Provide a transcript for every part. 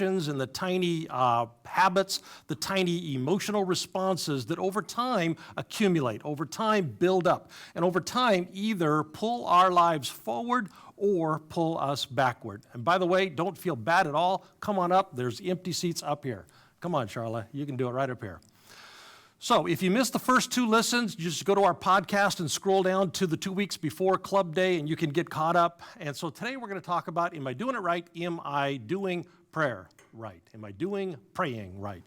and the tiny habits, the tiny emotional responses that over time accumulate, over time build up, and over time either pull our lives forward or pull us backward. And by the way, don't feel bad at all. Come on up. There's empty seats up here. Come on, Charla. You can do it right up here. So if you missed the first 2 listens, just go to our podcast and scroll down to the 2 weeks before Club Day, and you can get caught up. And so today we're going to talk about, am I doing it right? Am I doing prayer right? Am I doing praying right?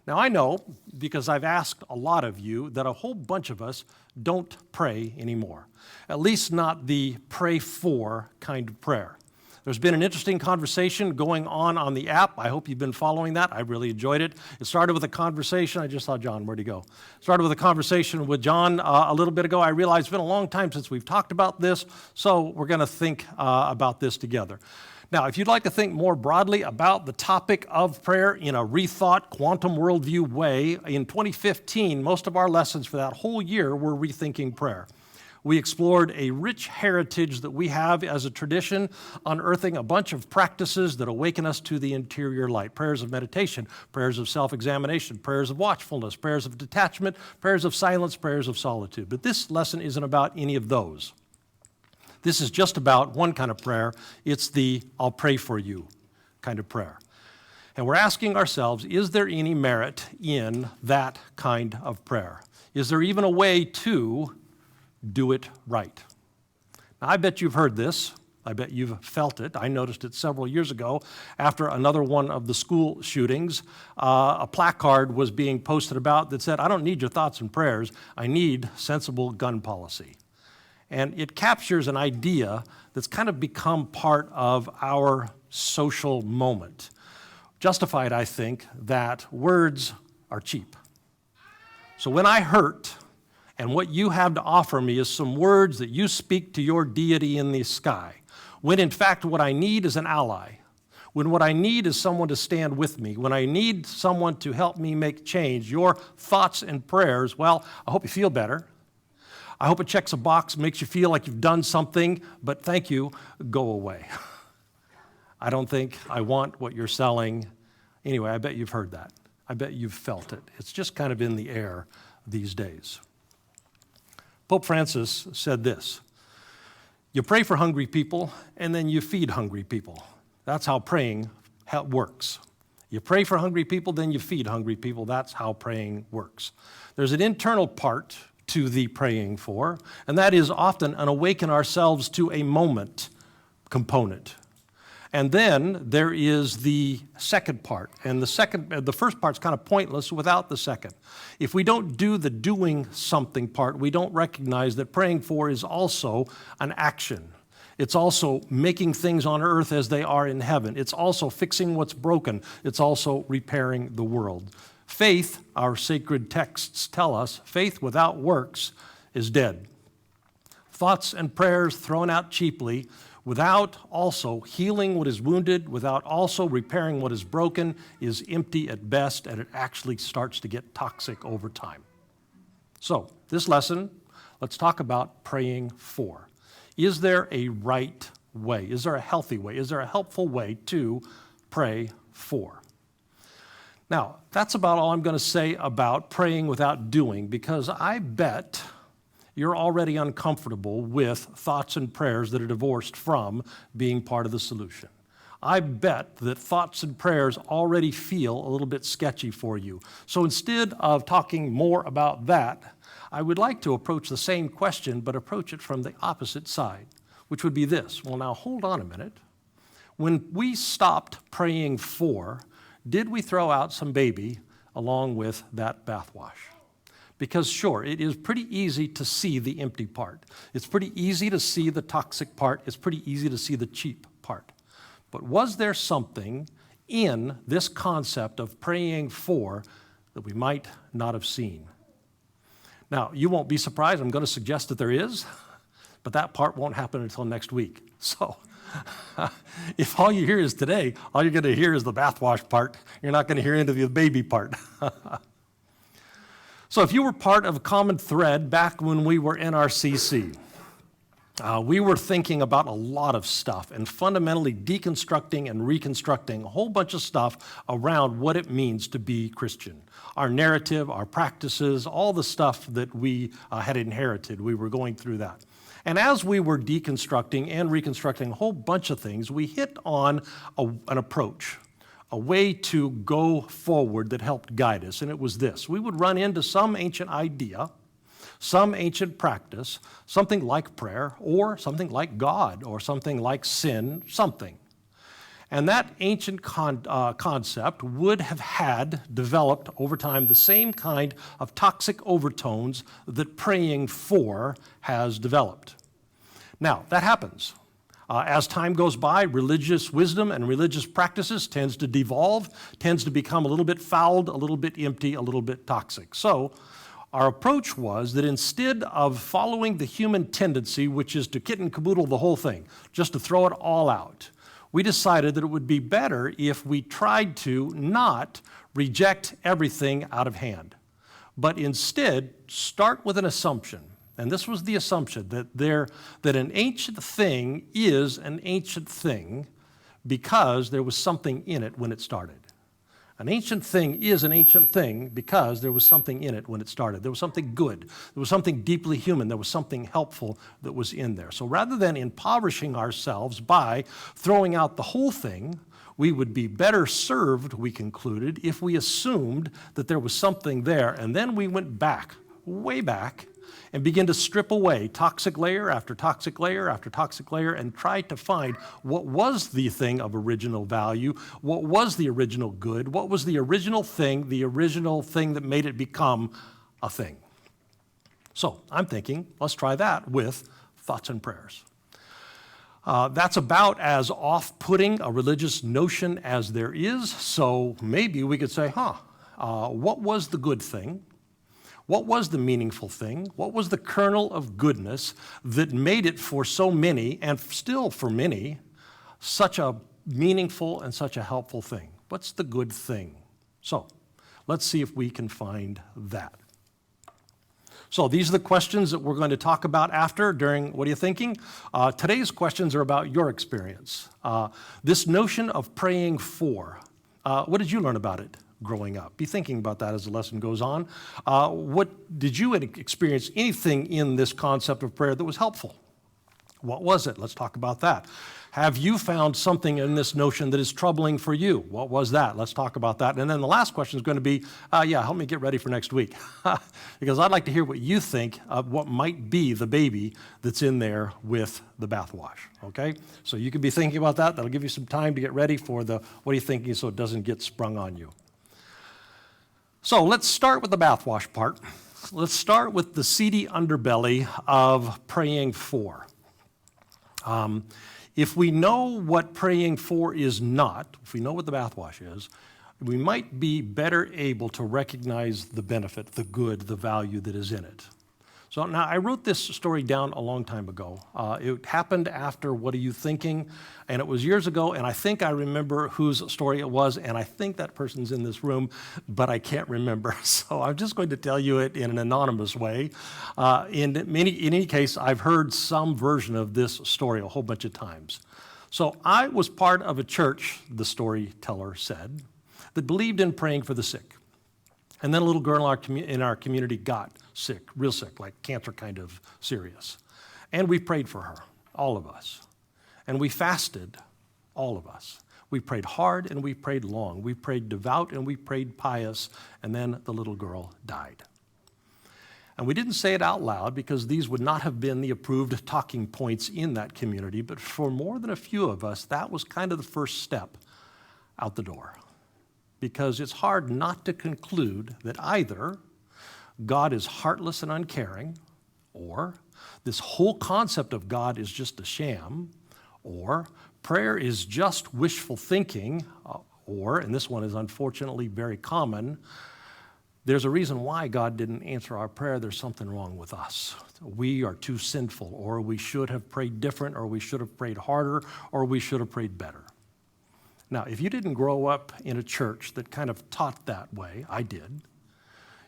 Now, I know, because I've asked a lot of you, that a whole bunch of us don't pray anymore, at least not the pray for kind of prayer. There's been an interesting conversation going on the app. I hope you've been following that. I really enjoyed it. It started with a conversation. I just saw John. Where'd he go? Started with a conversation with John a little bit ago. I realized it's been a long time since we've talked about this, so we're going to think about this together. Now, if you'd like to think more broadly about the topic of prayer in a rethought, quantum worldview way, in 2015, most of our lessons for that whole year were rethinking prayer. We explored a rich heritage that we have as a tradition, unearthing a bunch of practices that awaken us to the interior light. Prayers of meditation, prayers of self-examination, prayers of watchfulness, prayers of detachment, prayers of silence, prayers of solitude. But this lesson isn't about any of those. This is just about one kind of prayer. It's the I'll pray for you kind of prayer. And we're asking ourselves, is there any merit in that kind of prayer? Is there even a way to do it right? Now, I bet you've heard this. I bet you've felt it. I noticed it several years ago after another one of the school shootings. A placard was being posted about that said, I don't need your thoughts and prayers. I need sensible gun policy. And it captures an idea that's kind of become part of our social moment. Justified, I think, that words are cheap. So when I hurt, and what you have to offer me is some words that you speak to your deity in the sky, when in fact what I need is an ally, when what I need is someone to stand with me, when I need someone to help me make change, your thoughts and prayers, well, I hope you feel better. I hope it checks a box, makes you feel like you've done something, but thank you, go away. I don't think I want what you're selling. Anyway, I bet you've heard that. I bet you've felt it. It's just kind of in the air these days. Pope Francis said this: you pray for hungry people, and then you feed hungry people. That's how praying works. You pray for hungry people, then you feed hungry people. That's how praying works. There's an internal part to the praying for, and that is often an awaken ourselves to a moment component. And then there is the second part, and the first part's kind of pointless without the second. If we don't do the doing something part, we don't recognize that praying for is also an action. It's also making things on earth as they are in heaven. It's also fixing what's broken. It's also repairing the world. Faith, our sacred texts tell us, faith without works is dead. Thoughts and prayers thrown out cheaply, without also healing what is wounded, without also repairing what is broken, is empty at best, and it actually starts to get toxic over time. So, this lesson, let's talk about praying for. Is there a right way? Is there a healthy way? Is there a helpful way to pray for? Now, that's about all I'm going to say about praying without doing, because I bet you're already uncomfortable with thoughts and prayers that are divorced from being part of the solution. I bet that thoughts and prayers already feel a little bit sketchy for you. So instead of talking more about that, I would like to approach the same question, but approach it from the opposite side, which would be this. Well, now, hold on a minute. When we stopped praying for, did we throw out some baby along with that bathwash? Because sure, it is pretty easy to see the empty part. It's pretty easy to see the toxic part. It's pretty easy to see the cheap part. But was there something in this concept of praying for that we might not have seen? Now, you won't be surprised. I'm going to suggest that there is, but that part won't happen until next week. So if all you hear is today, all you're going to hear is the bathwash part. You're not going to hear into the baby part. So if you were part of a common thread back when we were in our CC, we were thinking about a lot of stuff and fundamentally deconstructing and reconstructing a whole bunch of stuff around what it means to be Christian. Our narrative, our practices, all the stuff that we had inherited, we were going through that. And as we were deconstructing and reconstructing a whole bunch of things, we hit on an approach, a way to go forward that helped guide us, and it was this. We would run into some ancient idea, some ancient practice, something like prayer, or something like God, or something like sin, something. And that ancient concept would have had developed over time the same kind of toxic overtones that praying for has developed. Now, that happens. As time goes by, religious wisdom and religious practices tends to devolve, tends to become a little bit fouled, a little bit empty, a little bit toxic. So our approach was that instead of following the human tendency, which is to kit and caboodle the whole thing, just to throw it all out, we decided that it would be better if we tried to not reject everything out of hand, but instead start with an assumption. And this was the assumption that an ancient thing is an ancient thing because there was something in it when it started. An ancient thing is an ancient thing because there was something in it when it started. There was something good. There was something deeply human. There was something helpful that was in there. So rather than impoverishing ourselves by throwing out the whole thing, we would be better served, we concluded, if we assumed that there was something there. And then we went back, way back, and begin to strip away toxic layer after toxic layer after toxic layer and try to find what was the thing of original value, what was the original good, what was the original thing that made it become a thing. So I'm thinking, let's try that with thoughts and prayers. That's about as off-putting a religious notion as there is, so maybe we could say, what was the good thing? What was the meaningful thing? What was the kernel of goodness that made it for so many, and still for many, such a meaningful and such a helpful thing? What's the good thing? So let's see if we can find that. So these are the questions that we're going to talk about after during What Are You Thinking? Today's questions are about your experience. This notion of praying for, what did you learn about it growing up? Be thinking about that as the lesson goes on. What did you experience anything in this concept of prayer that was helpful? What was it? Let's talk about that. Have you found something in this notion that is troubling for you? What was that? Let's talk about that. And then the last question is going to be, help me get ready for next week. Because I'd like to hear what you think of what might be the baby that's in there with the bathwash, okay? So you can be thinking about that. That'll give you some time to get ready for the What Are You Thinking so it doesn't get sprung on you. So let's start with the bathwash part. Let's start with the seedy underbelly of praying for. If we know what praying for is not, if we know what the bathwash is, we might be better able to recognize the benefit, the good, the value that is in it. So now I wrote this story down a long time ago. It happened after What Are You Thinking? And it was years ago, and I think I remember whose story it was, and I think that person's in this room, but I can't remember. So I'm just going to tell you it in an anonymous way. In any case, I've heard some version of this story a whole bunch of times. So I was part of a church, the storyteller said, that believed in praying for the sick. And then a little girl in our community got sick, real sick, like cancer kind of serious. And we prayed for her, all of us. And we fasted, all of us. We prayed hard and we prayed long. We prayed devout and we prayed pious. And then the little girl died. And we didn't say it out loud because these would not have been the approved talking points in that community. But for more than a few of us, that was kind of the first step out the door. Because it's hard not to conclude that either God is heartless and uncaring, or this whole concept of God is just a sham, or prayer is just wishful thinking, or, and this one is unfortunately very common, there's a reason why God didn't answer our prayer. There's something wrong with us. We are too sinful, or we should have prayed different, or we should have prayed harder, or we should have prayed better. Now, if you didn't grow up in a church that kind of taught that way, I did,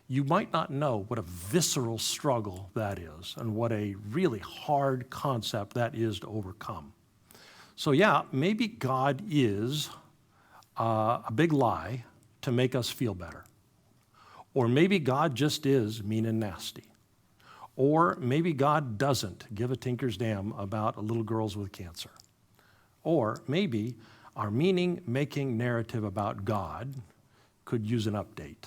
you might not know what a visceral struggle that is and what a really hard concept that is to overcome. So yeah, maybe God is a big lie to make us feel better. Or maybe God just is mean and nasty. Or maybe God doesn't give a tinker's damn about little girls with cancer. Or maybe our meaning-making narrative about God could use an update.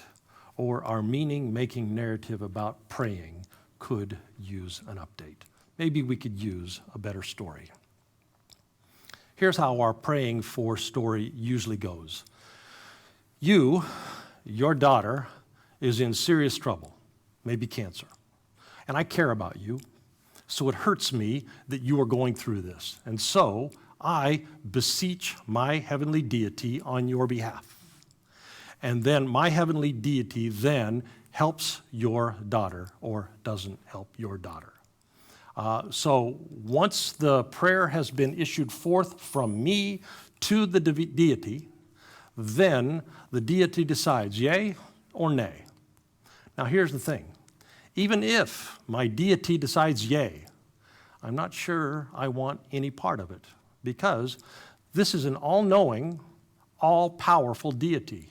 Or our meaning-making narrative about praying could use an update. Maybe we could use a better story. Here's how our praying for story usually goes. Your daughter, is in serious trouble, maybe cancer. And I care about you, so it hurts me that you are going through this. And so I beseech my heavenly deity on your behalf. And then my heavenly deity then helps your daughter or doesn't help your daughter. So once the prayer has been issued forth from me to the deity, then the deity decides yay or nay. Now here's the thing. Even if my deity decides yay, I'm not sure I want any part of it because this is an all-knowing, all-powerful deity.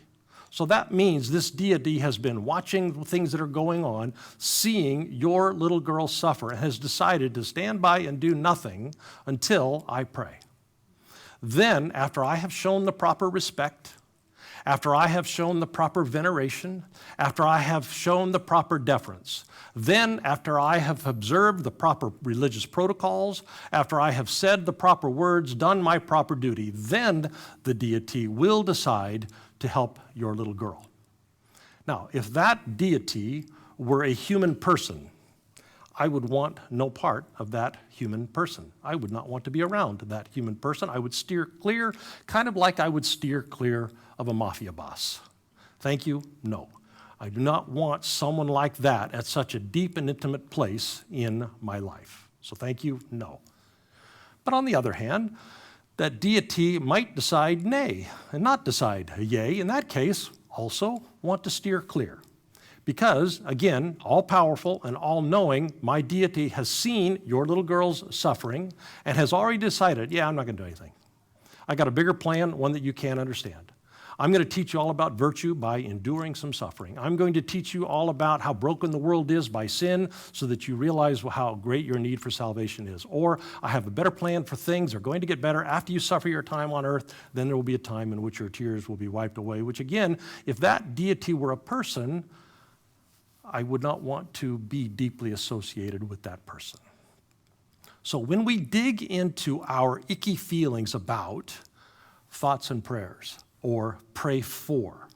So that means this deity has been watching the things that are going on, seeing your little girl suffer, and has decided to stand by and do nothing until I pray. Then, after I have shown the proper respect, after I have shown the proper veneration, after I have shown the proper deference, then after I have observed the proper religious protocols, after I have said the proper words, done my proper duty, then the deity will decide to help your little girl. Now, if that deity were a human person, I would want no part of that human person. I would not want to be around that human person. I would steer clear, kind of like I would steer clear of a mafia boss. Thank you, no. I do not want someone like that at such a deep and intimate place in my life. So thank you, no. But on the other hand, that deity might decide nay and not decide yea. In that case, also want to steer clear. Because, again, all-powerful and all-knowing, my deity has seen your little girl's suffering and has already decided, yeah, I'm not going to do anything. I got a bigger plan, one that you can't understand. I'm going to teach you all about virtue by enduring some suffering. I'm going to teach you all about how broken the world is by sin so that you realize how great your need for salvation is. Or I have a better plan for things. They're going to get better after you suffer your time on earth. Then there will be a time in which your tears will be wiped away, which again, if that deity were a person, I would not want to be deeply associated with that person. So when we dig into our icky feelings about thoughts and prayers, or pray for,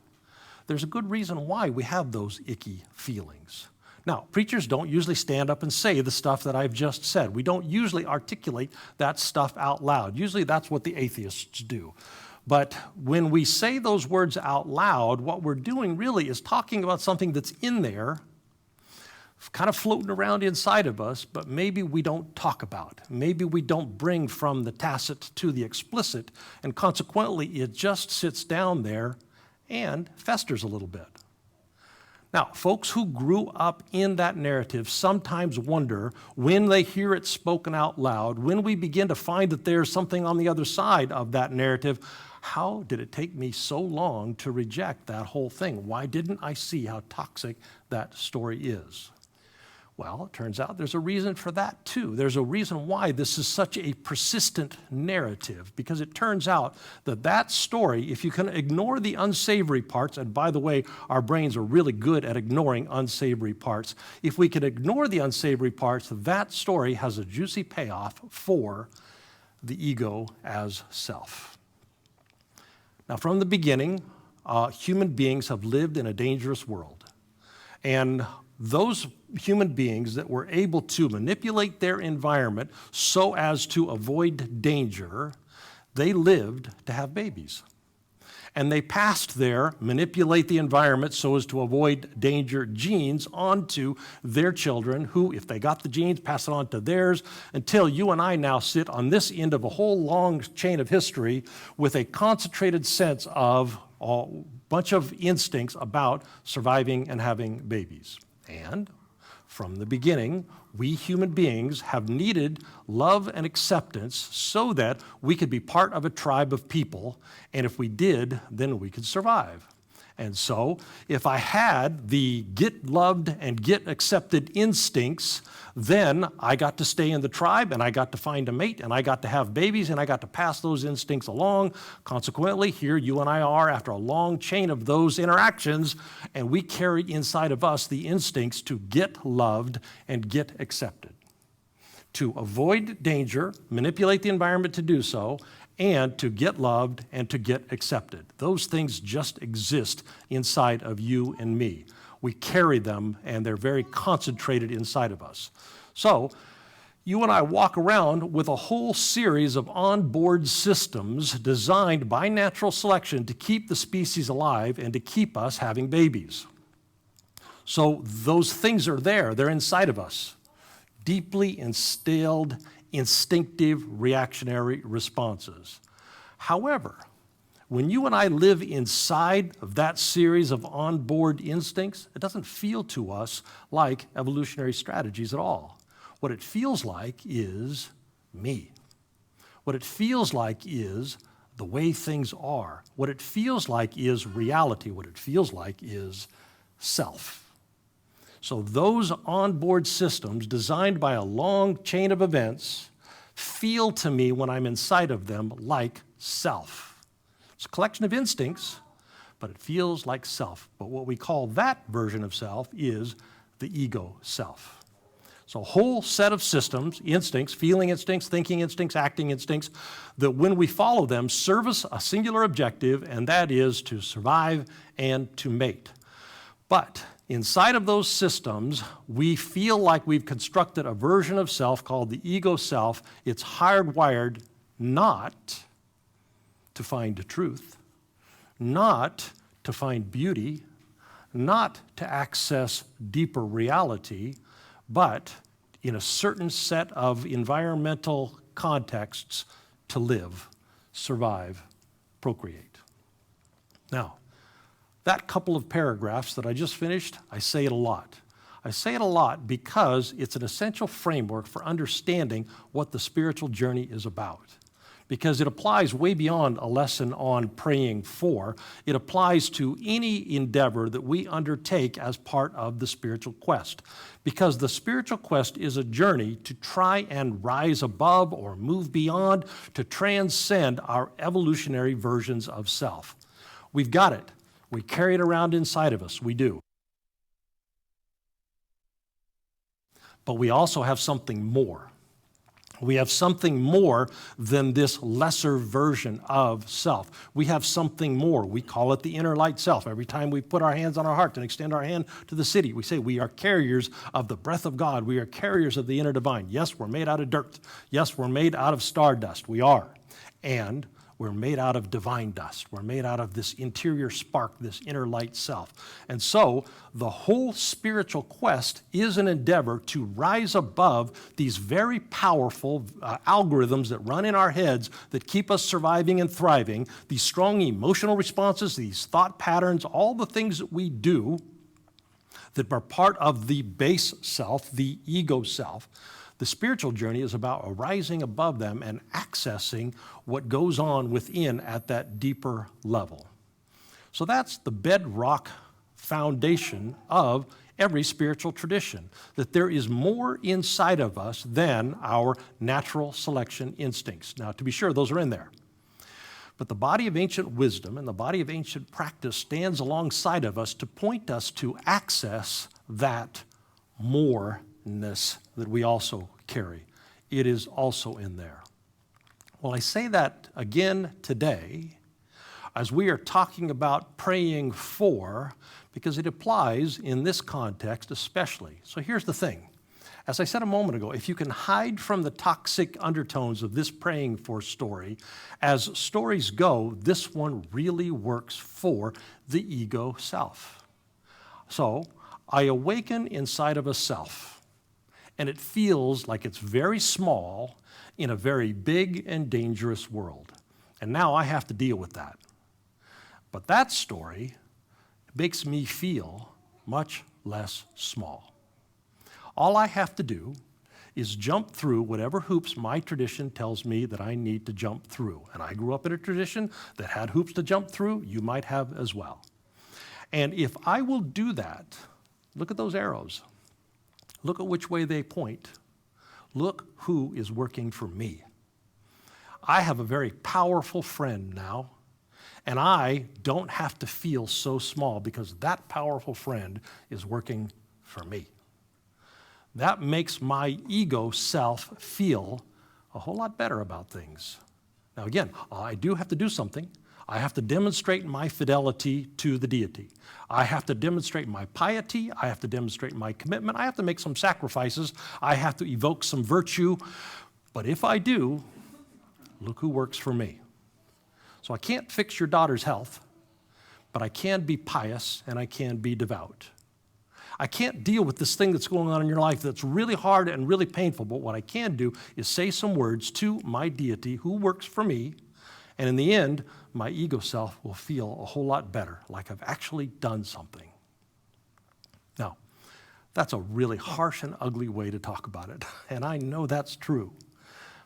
there's a good reason why we have those icky feelings. Now, preachers don't usually stand up and say the stuff that I've just said. We don't usually articulate that stuff out loud. Usually that's what the atheists do. But when we say those words out loud, what we're doing really is talking about something that's in there, kind of floating around inside of us, but maybe we don't talk about. Maybe we don't bring from the tacit to the explicit, and consequently it just sits down there and festers a little bit. Now, folks who grew up in that narrative sometimes wonder when they hear it spoken out loud, when we begin to find that there's something on the other side of that narrative, how did it take me so long to reject that whole thing? Why didn't I see how toxic that story is? Well, it turns out there's a reason for that too. There's a reason why this is such a persistent narrative, because it turns out that that story, if you can ignore the unsavory parts, and by the way, our brains are really good at ignoring unsavory parts. If we can ignore the unsavory parts, that story has a juicy payoff for the ego as self. Now, from the beginning, human beings have lived in a dangerous world. And those human beings that were able to manipulate their environment so as to avoid danger, they lived to have babies. And they passed their manipulate the environment so as to avoid danger genes onto their children, who, if they got the genes, pass it on to theirs, until you and I now sit on this end of a whole long chain of history with a concentrated sense of a bunch of instincts about surviving and having babies. And from the beginning, we human beings have needed love and acceptance so that we could be part of a tribe of people, and if we did, then we could survive. And so, if I had the get loved and get accepted instincts, then I got to stay in the tribe, and I got to find a mate, and I got to have babies, and I got to pass those instincts along. Consequently, here you and I are after a long chain of those interactions, and we carry inside of us the instincts to get loved and get accepted, to avoid danger, manipulate the environment to do so, and to get loved and to get accepted. Those things just exist inside of you and me. We carry them, and they're very concentrated inside of us. So, you and I walk around with a whole series of onboard systems designed by natural selection to keep the species alive and to keep us having babies. So, those things are there. They're inside of us. Deeply instilled, instinctive reactionary responses. However, when you and I live inside of that series of onboard instincts, it doesn't feel to us like evolutionary strategies at all. What it feels like is me. What it feels like is the way things are. What it feels like is reality. What it feels like is self. So those onboard systems designed by a long chain of events feel to me when I'm inside of them like self. It's a collection of instincts, but it feels like self. But what we call that version of self is the ego self. So a whole set of systems, instincts, feeling instincts, thinking instincts, acting instincts, that when we follow them service a singular objective, and that is to survive and to mate. But inside of those systems, we feel like we've constructed a version of self called the ego self. It's hardwired not to find truth, not to find beauty, not to access deeper reality, but in a certain set of environmental contexts to live, survive, procreate. Now, that couple of paragraphs that I just finished, I say it a lot. I say it a lot because it's an essential framework for understanding what the spiritual journey is about. Because it applies way beyond a lesson on praying for. It applies to any endeavor that we undertake as part of the spiritual quest. Because the spiritual quest is a journey to try and rise above or move beyond, to transcend our evolutionary versions of self. We've got it. We carry it around inside of us. We do. But we also have something more. We have something more than this lesser version of self. We have something more. We call it the inner light self. Every time we put our hands on our heart and extend our hand to the city, we say we are carriers of the breath of God. We are carriers of the inner divine. Yes, we're made out of dirt. Yes, we're made out of stardust. We are. And we're made out of divine dust. We're made out of this interior spark, this inner light self. And so the whole spiritual quest is an endeavor to rise above these very powerful algorithms that run in our heads that keep us surviving and thriving, these strong emotional responses, these thought patterns, all the things that we do that are part of the base self, the ego self. The spiritual journey is about rising above them and accessing what goes on within at that deeper level. So that's the bedrock foundation of every spiritual tradition, that there is more inside of us than our natural selection instincts. Now, to be sure, those are in there. But the body of ancient wisdom and the body of ancient practice stands alongside of us to point us to access that moreness that we also carry. It is also in there. Well, I say that again today as we are talking about praying for, because it applies in this context especially. So here's the thing. As I said a moment ago, if you can hide from the toxic undertones of this praying for story, as stories go, this one really works for the ego self. So I awaken inside of a self. And it feels like it's very small in a very big and dangerous world. And now I have to deal with that. But that story makes me feel much less small. All I have to do is jump through whatever hoops my tradition tells me that I need to jump through. And I grew up in a tradition that had hoops to jump through. You might have as well. And if I will do that, look at those arrows. Look at which way they point. Look who is working for me. I have a very powerful friend now, and I don't have to feel so small because that powerful friend is working for me. That makes my ego self feel a whole lot better about things. Now again, I do have to do something. I have to demonstrate my fidelity to the deity. I have to demonstrate my piety. I have to demonstrate my commitment. I have to make some sacrifices. I have to evoke some virtue. But if I do, look who works for me. So I can't fix your daughter's health, but I can be pious and I can be devout. I can't deal with this thing that's going on in your life that's really hard and really painful, but what I can do is say some words to my deity who works for me, and in the end, my ego self will feel a whole lot better, like I've actually done something. Now, that's a really harsh and ugly way to talk about it, and I know that's true.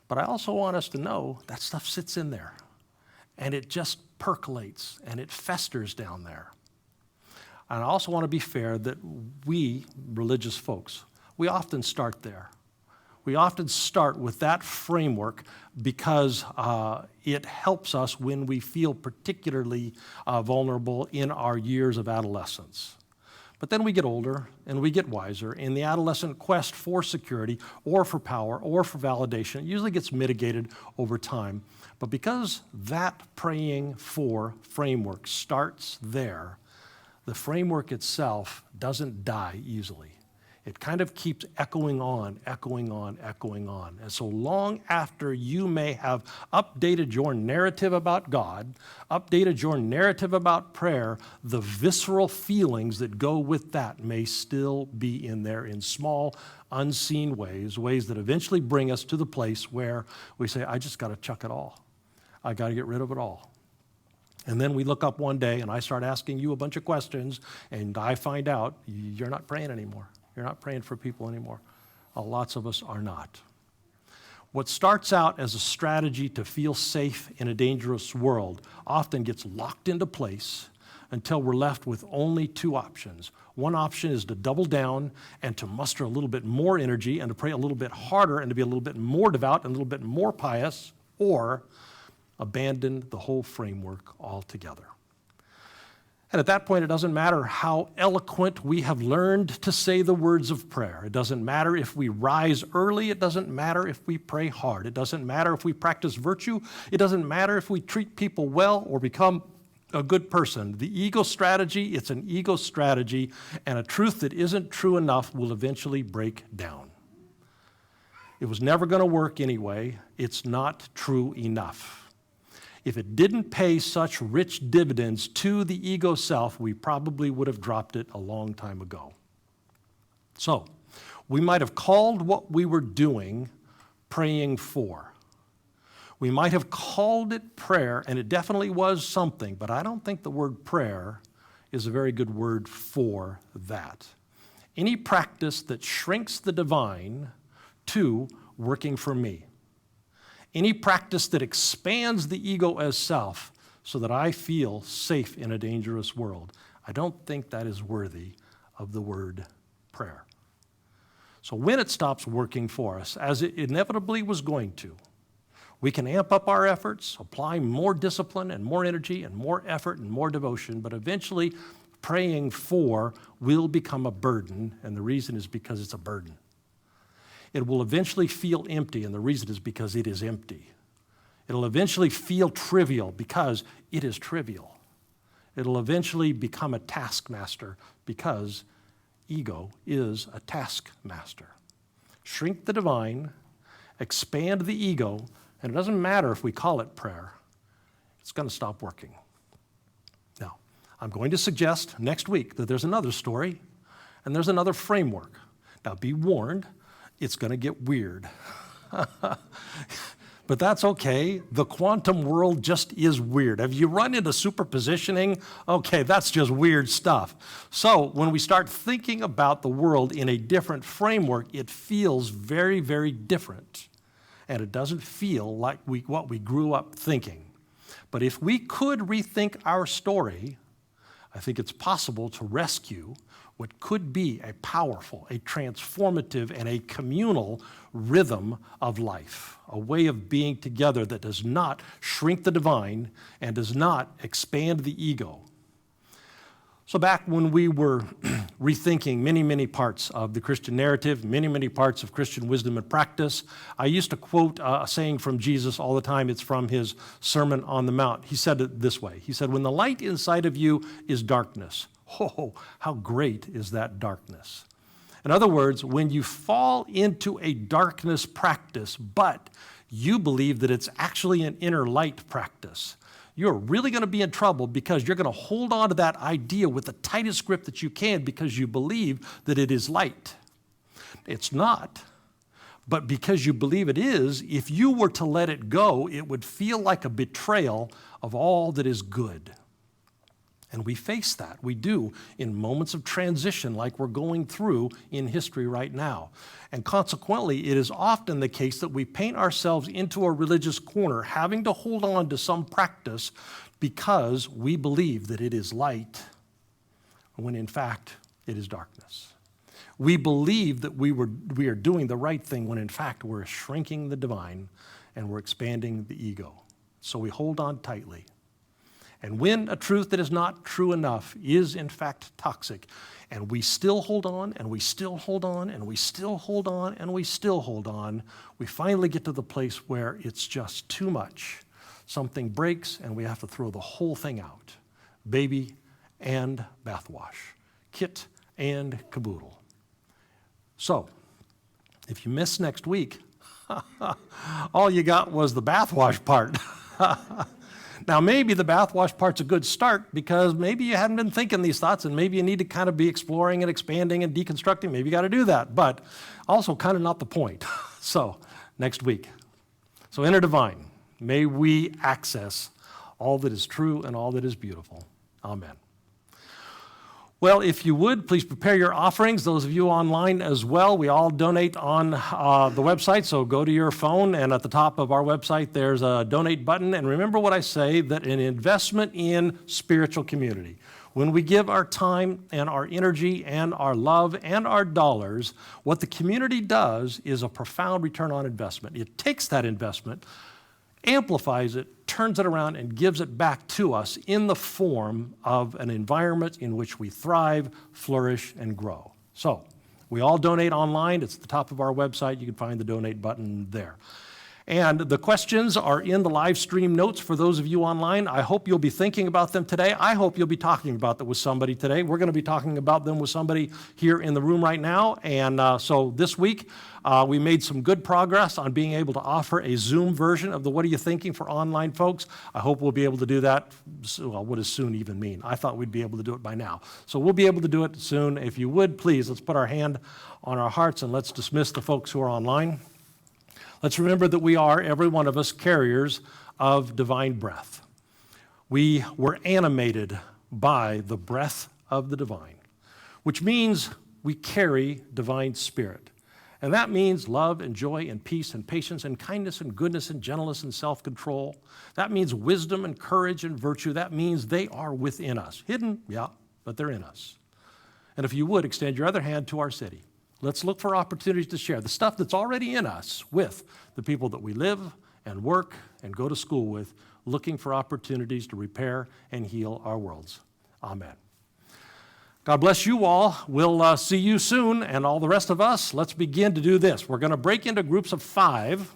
But I also want us to know that stuff sits in there, and it just percolates, and it festers down there. And I also want to be fair that we, religious folks, we often start there. We often start with that framework because it helps us when we feel particularly vulnerable in our years of adolescence. But then we get older and we get wiser, and the adolescent quest for security or for power or for validation usually gets mitigated over time. But because that praying for framework starts there, the framework itself doesn't die easily. It kind of keeps echoing on, echoing on, echoing on. And so long after you may have updated your narrative about God, updated your narrative about prayer, the visceral feelings that go with that may still be in there in small, unseen ways, ways that eventually bring us to the place where we say, I just got to chuck it all. I got to get rid of it all. And then we look up one day and I start asking you a bunch of questions and I find out you're not praying anymore. You're not praying for people anymore. Lots of us are not. What starts out as a strategy to feel safe in a dangerous world often gets locked into place until we're left with only two options. One option is to double down and to muster a little bit more energy and to pray a little bit harder and to be a little bit more devout and a little bit more pious, or abandon the whole framework altogether. And at that point, it doesn't matter how eloquent we have learned to say the words of prayer. It doesn't matter if we rise early. It doesn't matter if we pray hard. It doesn't matter if we practice virtue. It doesn't matter if we treat people well or become a good person. The ego strategy, it's an ego strategy, and a truth that isn't true enough will eventually break down. It was never going to work anyway. It's not true enough. If it didn't pay such rich dividends to the ego self, we probably would have dropped it a long time ago. So, we might have called what we were doing praying for. We might have called it prayer, and it definitely was something, but I don't think the word prayer is a very good word for that. Any practice that shrinks the divine to working for me. Any practice that expands the ego as self so that I feel safe in a dangerous world. I don't think that is worthy of the word prayer. So when it stops working for us, as it inevitably was going to, we can amp up our efforts, apply more discipline and more energy and more effort and more devotion, but eventually praying for will become a burden, and the reason is because it's a burden. It will eventually feel empty, and the reason is because it is empty. It'll eventually feel trivial because it is trivial. It'll eventually become a taskmaster because ego is a taskmaster. Shrink the divine, expand the ego, and it doesn't matter if we call it prayer. It's going to stop working. Now, I'm going to suggest next week that there's another story and there's another framework. Now, be warned, it's going to get weird. But that's okay. The quantum world just is weird. Have you run into superpositioning? Okay, that's just weird stuff. So when we start thinking about the world in a different framework, it feels very, very different. And it doesn't feel like what we grew up thinking. But if we could rethink our story, I think it's possible to rescue what could be a powerful, a transformative, and a communal rhythm of life, a way of being together that does not shrink the divine and does not expand the ego. So back when we were rethinking many, many parts of the Christian narrative, many, many parts of Christian wisdom and practice, I used to quote a saying from Jesus all the time. It's from his Sermon on the Mount. He said it this way. He said, when the light inside of you is darkness, oh, how great is that darkness. In other words, when you fall into a darkness practice, but you believe that it's actually an inner light practice, you're really going to be in trouble because you're going to hold on to that idea with the tightest grip that you can because you believe that it is light. It's not. But because you believe it is, if you were to let it go, it would feel like a betrayal of all that is good. And we face that. We do in moments of transition like we're going through in history right now. And consequently, it is often the case that we paint ourselves into a religious corner, having to hold on to some practice because we believe that it is light, when in fact it is darkness. We believe that we are doing the right thing when in fact we're shrinking the divine and we're expanding the ego. So we hold on tightly. And when a truth that is not true enough is in fact toxic, and we still hold on, and we still hold on, and we still hold on, and we still hold on, we finally get to the place where it's just too much. Something breaks, and we have to throw the whole thing out. Baby and bathwash. Kit and caboodle. So, if you miss next week, all you got was the bathwash part. Now, maybe the bathwash part's a good start because maybe you hadn't been thinking these thoughts and maybe you need to kind of be exploring and expanding and deconstructing. Maybe you got to do that, but also kind of not the point. So, next week. So, Inner Divine, may we access all that is true and all that is beautiful. Amen. Well, if you would, please prepare your offerings. Those of you online as well, we all donate on the website, so go to your phone, and at the top of our website, there's a donate button. And remember what I say, that an investment in spiritual community. When we give our time and our energy and our love and our dollars, what the community does is a profound return on investment. It takes that investment, amplifies it, turns it around, and gives it back to us in the form of an environment in which we thrive, flourish, and grow. So, we all donate online. It's at the top of our website. You can find the donate button there. And the questions are in the live stream notes for those of you online. I hope you'll be thinking about them today. I hope you'll be talking about them with somebody today. We're going to be talking about them with somebody here in the room right now. And so this week, we made some good progress on being able to offer a Zoom version of the What Are You Thinking for online folks. I hope we'll be able to do that. Well, what does soon even mean? I thought we'd be able to do it by now. So we'll be able to do it soon. If you would, please, let's put our hand on our hearts and let's dismiss the folks who are online. Let's remember that we are, every one of us, carriers of divine breath. We were animated by the breath of the divine, which means we carry divine spirit. And that means love and joy and peace and patience and kindness and goodness and gentleness and self-control. That means wisdom and courage and virtue. That means they are within us. Hidden, yeah, but they're in us. And if you would, extend your other hand to our city. Let's look for opportunities to share the stuff that's already in us with the people that we live and work and go to school with, looking for opportunities to repair and heal our worlds. Amen. God bless you all. We'll see you soon, and all the rest of us, let's begin to do this. We're going to break into groups of 5.